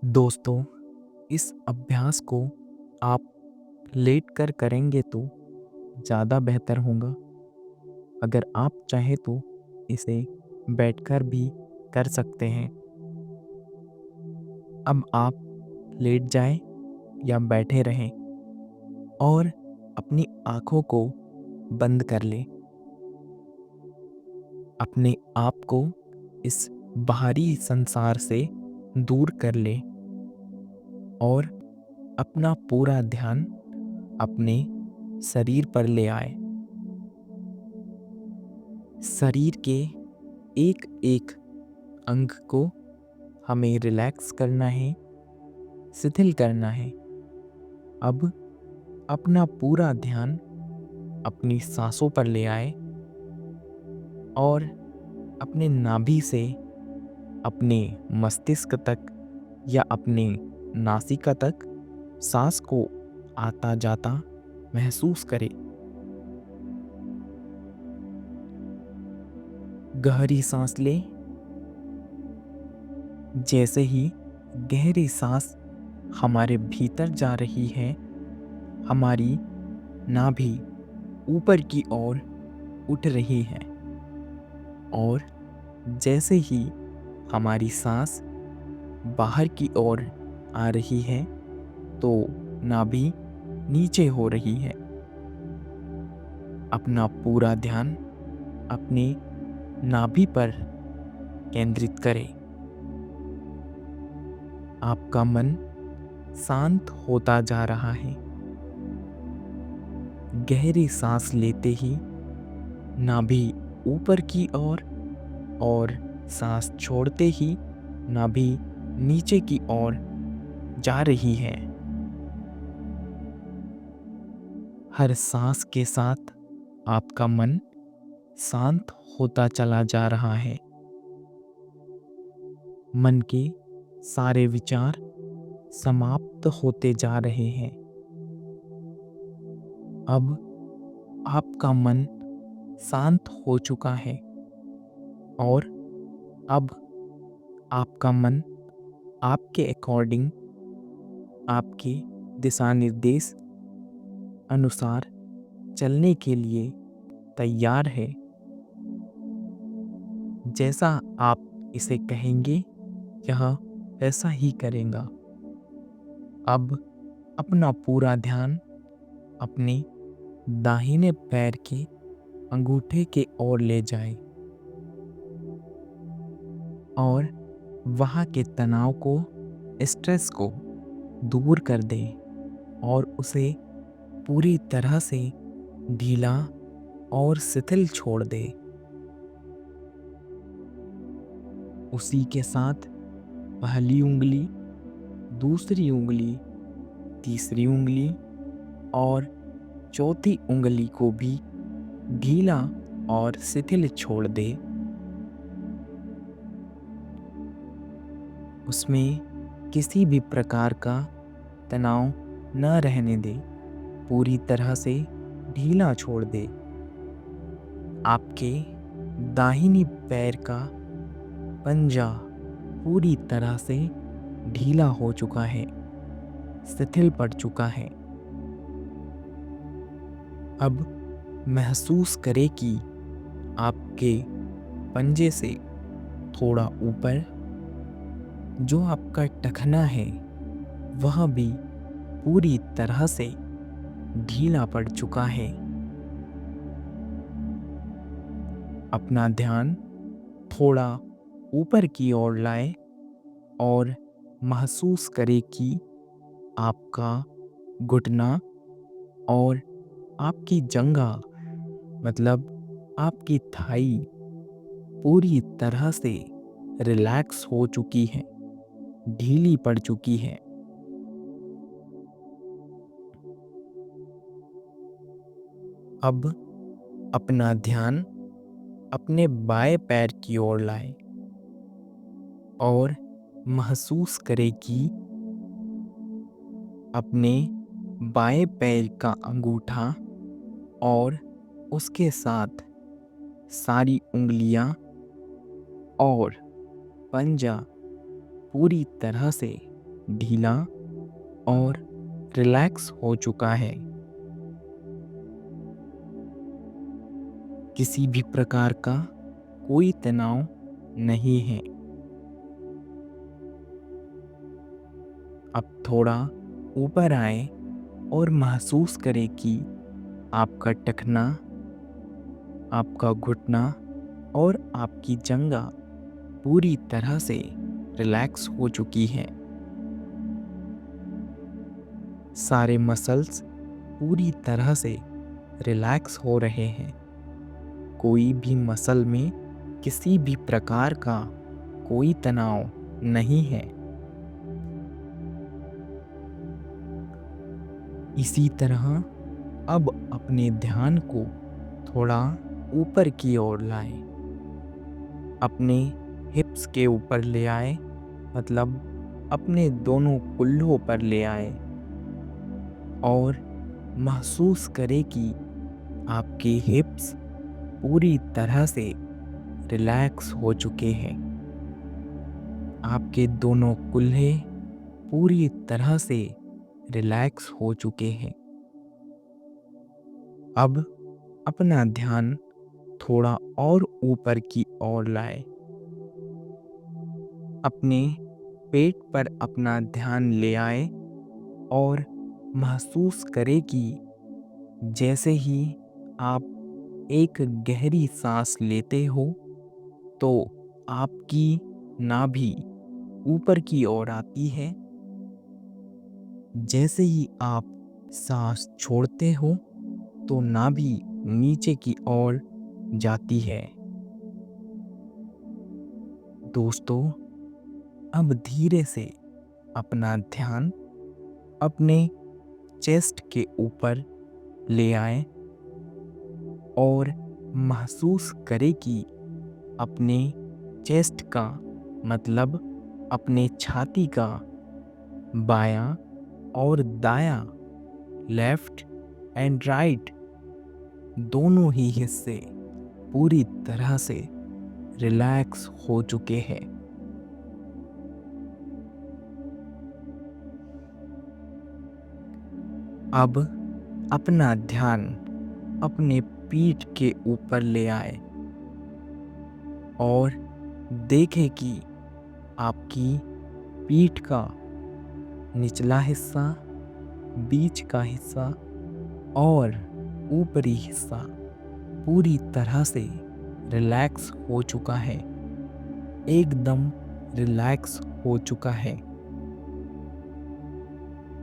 दोस्तों, इस अभ्यास को आप लेट कर करेंगे तो ज़्यादा बेहतर होगा। अगर आप चाहें तो इसे बैठकर भी कर सकते हैं। अब आप लेट जाएं या बैठे रहें और अपनी आँखों को बंद कर लें। अपने आप को इस बाहरी संसार से दूर कर लें और अपना पूरा ध्यान अपने शरीर पर ले आए। शरीर के एक एक अंग को हमें रिलैक्स करना है, शिथिल करना है। अब अपना पूरा ध्यान अपनी सांसों पर ले आए और अपने नाभि से अपने मस्तिष्क तक या अपने नासिका तक सांस को आता जाता महसूस करें। गहरी सांस लें। जैसे ही गहरी सांस हमारे भीतर जा रही है, हमारी नाभि ऊपर की ओर उठ रही है और जैसे ही हमारी सांस बाहर की ओर आ रही है तो नाभि नीचे हो रही है। अपना पूरा ध्यान अपने नाभि पर केंद्रित करें। आपका मन शांत होता जा रहा है। गहरी सांस लेते ही नाभि ऊपर की ओर और सांस छोड़ते ही नाभि नीचे की ओर जा रही है। हर सांस के साथ आपका मन शांत होता चला जा रहा है। मन के सारे विचार समाप्त होते जा रहे हैं। अब आपका मन शांत हो चुका है और अब आपका मन आपके अकॉर्डिंग, आपके दिशा निर्देश अनुसार चलने के लिए तैयार है। जैसा आप इसे कहेंगे, यह वैसा ही करेगा। अब अपना पूरा ध्यान अपने दाहिने पैर के अंगूठे के ओर ले जाएं और वहाँ के तनाव को, स्ट्रेस को दूर कर दें और उसे पूरी तरह से ढीला और शिथिल छोड़ दें। उसी के साथ पहली उंगली, दूसरी उंगली, तीसरी उंगली और चौथी उंगली को भी ढीला और शिथिल छोड़ दे। उसमें किसी भी प्रकार का तनाव न रहने दे। पूरी तरह से ढीला छोड़ दे। आपके दाहिनी पैर का पंजा पूरी तरह से ढीला हो चुका है, शिथिल पड़ चुका है। अब महसूस करें कि आपके पंजे से थोड़ा ऊपर जो आपका टखना है वह भी पूरी तरह से ढीला पड़ चुका है। अपना ध्यान थोड़ा ऊपर की ओर लाएं और महसूस करें कि आपका घुटना और आपकी जंघा, मतलब आपकी थाई पूरी तरह से रिलैक्स हो चुकी है, ढीली पड़ चुकी है। अब अपना ध्यान अपने बाएं पैर की ओर लाएं और महसूस करें कि अपने बाएं पैर का अंगूठा और उसके साथ सारी उंगलियां और पंजा पूरी तरह से ढीला और रिलैक्स हो चुका है। किसी भी प्रकार का कोई तनाव नहीं है। अब थोड़ा ऊपर आए और महसूस करें कि आपका टखना, आपका घुटना और आपकी जंघा पूरी तरह से रिलैक्स हो चुकी है। सारे मसल्स पूरी तरह से रिलैक्स हो रहे हैं। कोई भी मसल में किसी भी प्रकार का कोई तनाव नहीं है। इसी तरह अब अपने ध्यान को थोड़ा ऊपर की ओर लाएं। अपने हिप्स के ऊपर ले आए, मतलब अपने दोनों कुल्हों पर ले आए और महसूस करें कि आपके हिप्स पूरी तरह से रिलैक्स हो चुके हैं। आपके दोनों कुल्हे पूरी तरह से रिलैक्स हो चुके हैं। अब अपना ध्यान थोड़ा और ऊपर की ओर लाए। अपने पेट पर अपना ध्यान ले आए और महसूस करें कि जैसे ही आप एक गहरी सांस लेते हो तो आपकी नाभि ऊपर की ओर आती है। जैसे ही आप सांस छोड़ते हो तो नाभि नीचे की ओर जाती है। दोस्तों, अब धीरे से अपना ध्यान अपने चेस्ट के ऊपर ले आए और महसूस करें कि अपने चेस्ट का, मतलब अपने छाती का बायां और दायां, लेफ्ट एंड राइट, दोनों ही हिस्से पूरी तरह से रिलैक्स हो चुके हैं। अब अपना ध्यान अपने पीठ के ऊपर ले आए और देखें कि आपकी पीठ का निचला हिस्सा, बीच का हिस्सा और ऊपरी हिस्सा पूरी तरह से रिलैक्स हो चुका है, एकदम रिलैक्स हो चुका है।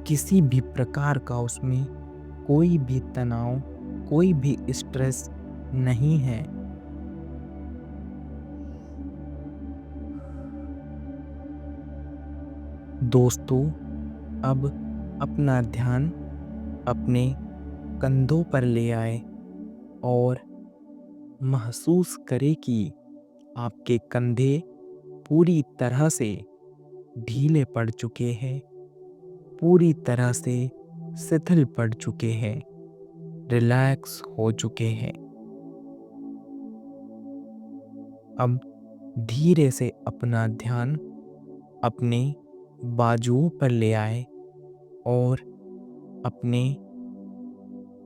किसी भी प्रकार का उसमें कोई भी तनाव, कोई भी स्ट्रेस नहीं है। दोस्तों, अब अपना ध्यान अपने कंधों पर ले आए और महसूस करें कि आपके कंधे पूरी तरह से ढीले पड़ चुके हैं, पूरी तरह से शिथिल पड़ चुके हैं, रिलैक्स हो चुके हैं। अब धीरे से अपना ध्यान अपने बाजुओं पर ले आए और अपने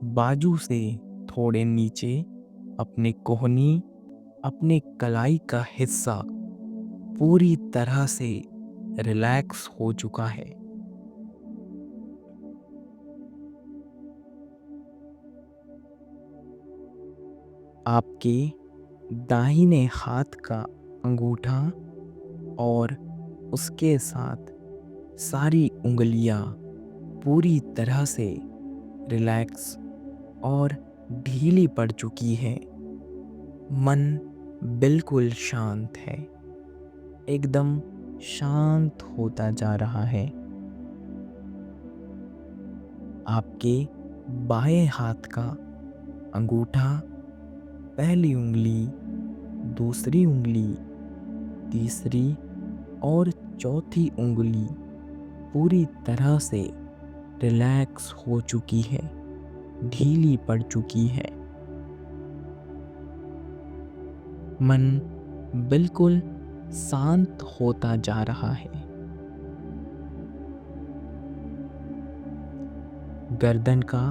बाजू से थोड़े नीचे अपने कोहनी, अपने कलाई का हिस्सा पूरी तरह से रिलैक्स हो चुका है। आपके दाहिने हाथ का अंगूठा और उसके साथ सारी उंगलियां पूरी तरह से रिलैक्स और ढीली पड़ चुकी है। मन बिल्कुल शांत है, एकदम शांत होता जा रहा है। आपके बाएं हाथ का अंगूठा, पहली उंगली, दूसरी उंगली, तीसरी और चौथी उंगली पूरी तरह से रिलैक्स हो चुकी है, ढीली पड़ चुकी है। मन बिल्कुल शांत होता जा रहा है। गर्दन का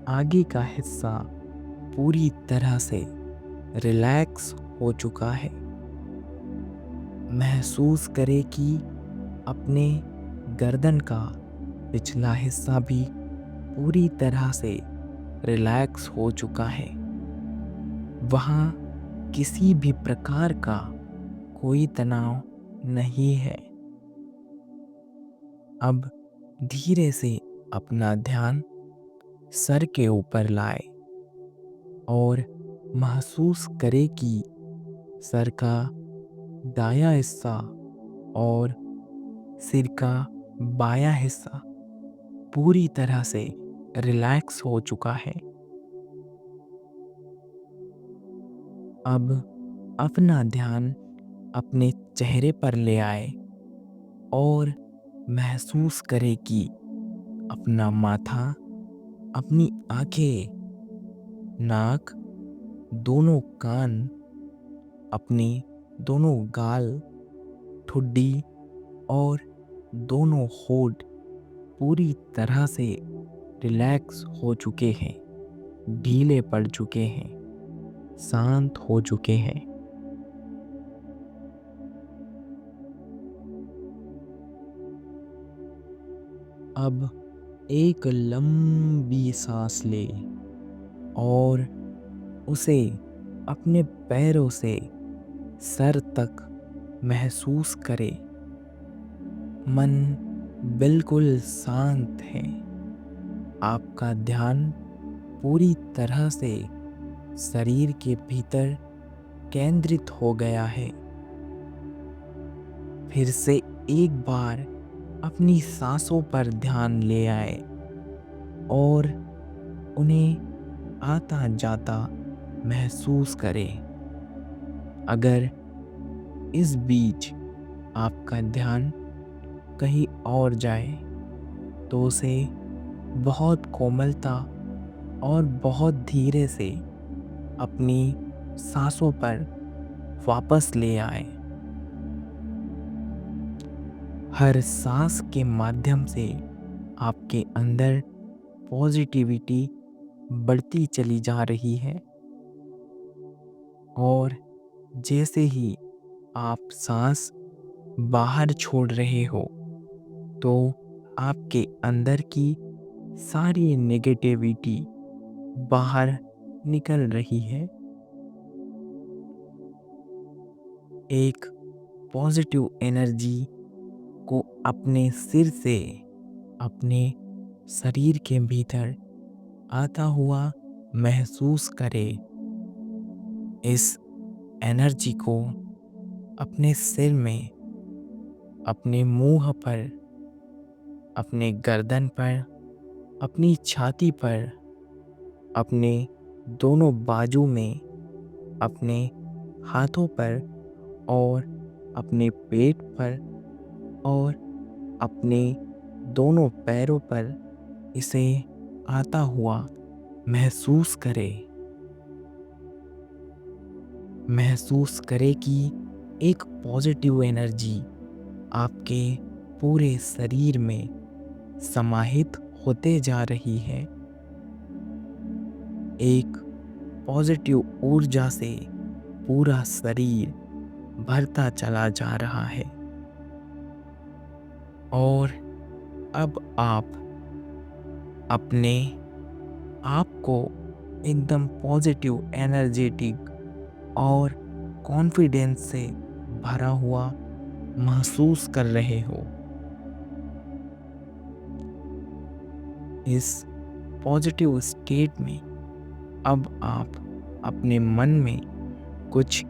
आगे का हिस्सा पूरी तरह से रिलैक्स हो चुका है। महसूस करें कि अपने गर्दन का पिछला हिस्सा भी पूरी तरह से रिलैक्स हो चुका है। वहाँ किसी भी प्रकार का कोई तनाव नहीं है। अब धीरे से अपना ध्यान सर के ऊपर लाए और महसूस करें कि सर का दायां हिस्सा और सिर का बायां हिस्सा पूरी तरह से रिलैक्स हो चुका है। अब अपना ध्यान अपने चेहरे पर ले आए और महसूस करें कि अपना माथा, अपनी आंखें, नाक, दोनों कान, अपनी दोनों गाल, ठुड्डी और दोनों होंठ पूरी तरह से रिलैक्स हो चुके हैं, ढीले पड़ चुके हैं, शांत हो चुके हैं। अब एक लंबी सांस ले और उसे अपने पैरों से सर तक महसूस करे। मन बिल्कुल शांत है। आपका ध्यान पूरी तरह से शरीर के भीतर केंद्रित हो गया है। फिर से एक बार अपनी सांसों पर ध्यान ले आए और उन्हें आता जाता महसूस करें। अगर इस बीच आपका ध्यान कहीं और जाए तो उसे बहुत कोमलता और बहुत धीरे से अपनी सांसों पर वापस ले आए। हर सांस के माध्यम से आपके अंदर पॉजिटिविटी बढ़ती चली जा रही है और जैसे ही आप सांस बाहर छोड़ रहे हो तो आपके अंदर की सारी नेगेटिविटी बाहर निकल रही है। एक पॉजिटिव एनर्जी को अपने सिर से अपने शरीर के भीतर आता हुआ महसूस करें। इस एनर्जी को अपने सिर में, अपने मुंह पर, अपने गर्दन पर, अपनी छाती पर, अपने दोनों बाजू में, अपने हाथों पर और अपने पेट पर और अपने दोनों पैरों पर इसे आता हुआ महसूस करें। महसूस करें कि एक पॉजिटिव एनर्जी आपके पूरे शरीर में समाहित होते जा रही है। एक पॉजिटिव ऊर्जा से पूरा शरीर भरता चला जा रहा है और अब आप अपने आप को एकदम पॉजिटिव, एनर्जेटिक और कॉन्फिडेंस से भरा हुआ महसूस कर रहे हो। इस पॉजिटिव स्टेट में अब आप अपने मन में कुछ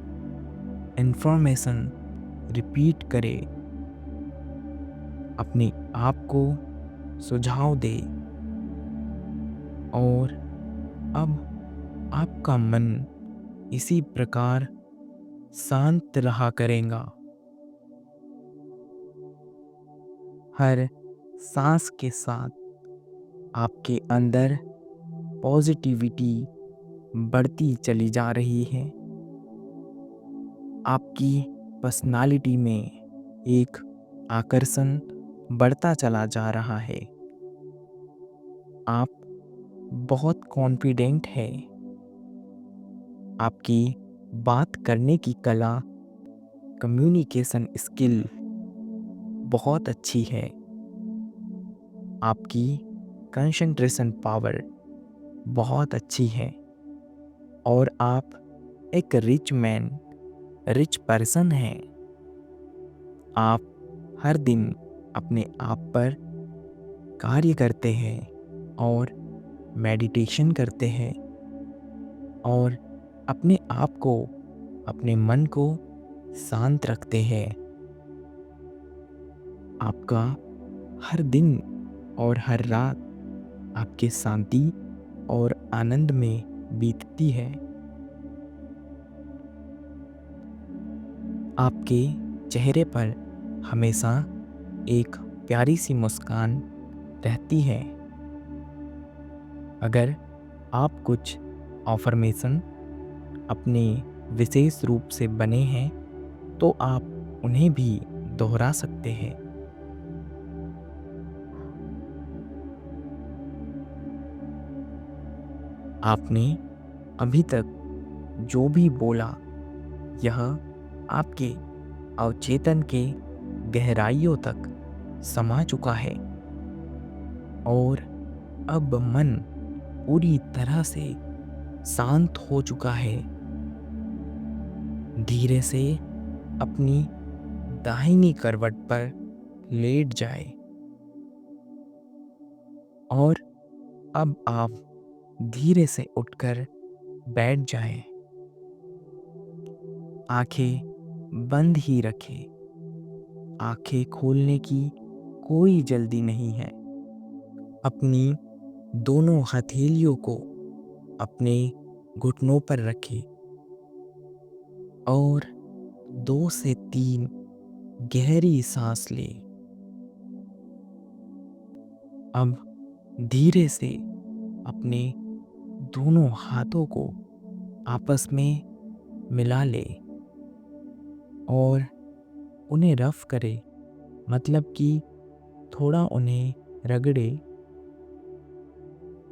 इंफॉर्मेशन रिपीट करें, अपने आप को सुझाव दे और अब आपका मन इसी प्रकार शांत रहा करेगा। हर सांस के साथ आपके अंदर पॉजिटिविटी बढ़ती चली जा रही है। आपकी पर्सनालिटी में एक आकर्षण बढ़ता चला जा रहा है। आप बहुत कॉन्फिडेंट है। आपकी बात करने की कला, कम्युनिकेशन स्किल बहुत अच्छी है। आपकी कंसंट्रेशन पावर बहुत अच्छी है और आप एक रिच पर्सन हैं। आप हर दिन अपने आप पर कार्य करते हैं और मेडिटेशन करते हैं और अपने आप को, अपने मन को शांत रखते हैं। आपका हर दिन और हर रात आपके शांति और आनंद में बीतती है। आपके चेहरे पर हमेशा एक प्यारी सी मुस्कान रहती है। अगर आप कुछ अफर्मेशन अपने विशेष रूप से बने हैं तो आप उन्हें भी दोहरा सकते हैं। आपने अभी तक जो भी बोला यह आपके अवचेतन के गहराइयों तक समा चुका है और अब मन पूरी तरह से शांत हो चुका है। धीरे से अपनी दाहिनी करवट पर लेट जाए और अब आप धीरे से उठकर बैठ जाएं। आंखें बंद ही रखें। आंखें खोलने की कोई जल्दी नहीं है। अपनी दोनों हथेलियों को अपने घुटनों पर रखें और 2 से 3 गहरी सांस लें। अब धीरे से अपने दोनों हाथों को आपस में मिला ले और उन्हें रफ करे, मतलब कि थोड़ा उन्हें रगड़े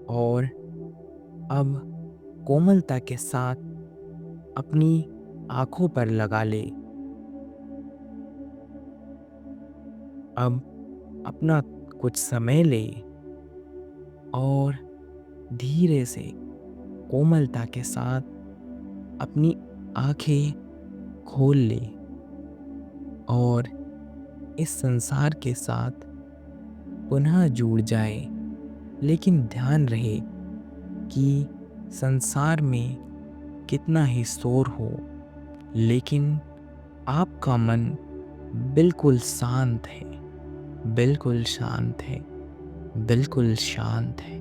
और अब कोमलता के साथ अपनी आंखों पर लगा ले। अब अपना कुछ समय ले और धीरे से कोमलता के साथ अपनी आंखें खोल ले और इस संसार के साथ पुनः जुड़ जाए। लेकिन ध्यान रहे कि संसार में कितना ही शोर हो, लेकिन आपका मन बिल्कुल शांत है, बिल्कुल शांत है, बिल्कुल शांत है।